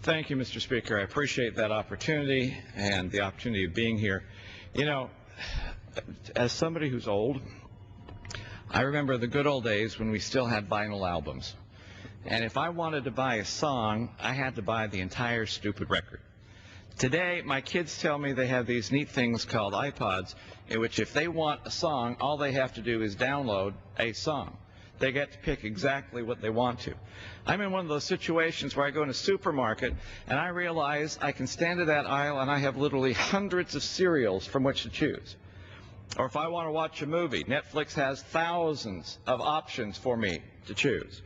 Thank you, Mr. Speaker. I appreciate that opportunity and the opportunity of being here. You know, as somebody who's old, I remember the good old days when we still had vinyl albums. And if I wanted to buy a song, I had to buy the entire stupid record. Today, my kids tell me they have these neat things called iPods, in which if they want a song, all they have to do is download a song. They get to pick exactly what they want to. I'm in one of those situations where I go in a supermarket and I realize I can stand at that aisle and I have literally hundreds of cereals from which to choose. Or if I want to watch a movie, Netflix has thousands of options for me to choose.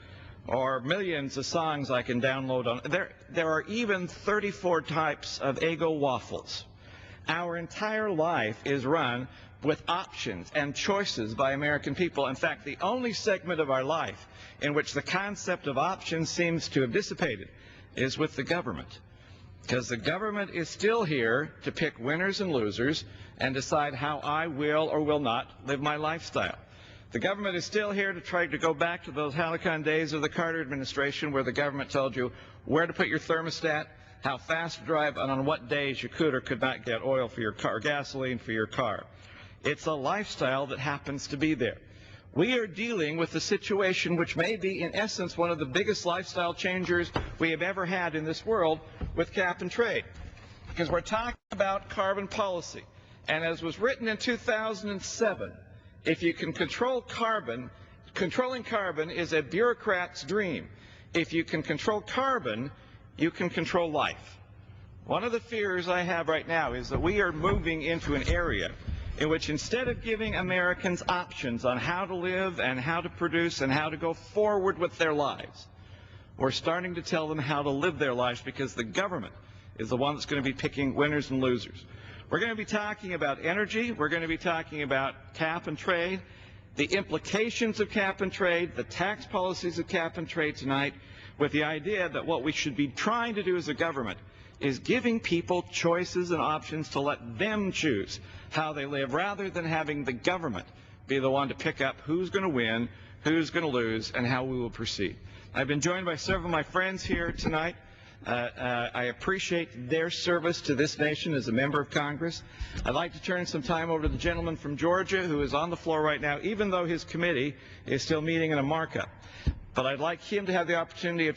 Or millions of songs I can download on. There are even 34 types of Eggo waffles. Our entire life is run with options and choices by American people. In fact, the only segment of our life in which the concept of options seems to have dissipated is with the government. Because the government is still here to pick winners and losers and decide how I will or will not live my lifestyle. The government is still here to try to go back to those halcyon days of the Carter administration where the government told you where to put your thermostat, how fast to drive, and on what days you could or could not get oil for your car, gasoline for your car. It's a lifestyle that happens to be there. We are dealing with a situation which may be, in essence, one of the biggest lifestyle changers we have ever had in this world with cap and trade. Because we're talking about carbon policy. And as was written in 2007, if you can control carbon, controlling carbon is a bureaucrat's dream. If you can control carbon, you can control life. One of the fears I have right now is that we are moving into an area in which instead of giving Americans options on how to live and how to produce and how to go forward with their lives, we're starting to tell them how to live their lives because the government is the one that's going to be picking winners and losers. We're going to be talking about energy. We're going to be talking about cap and trade, the implications of cap and trade, the tax policies of cap and trade tonight, with the idea that what we should be trying to do as a government is giving people choices and options to let them choose how they live, rather than having the government be the one to pick up who's going to win, who's going to lose, and how we will proceed. I've been joined by several of my friends here tonight. I appreciate their service to this nation as a member of Congress. I'd like to turn some time over to the gentleman from Georgia who is on the floor right now, even though his committee is still meeting in a markup. But I'd like him to have the opportunity of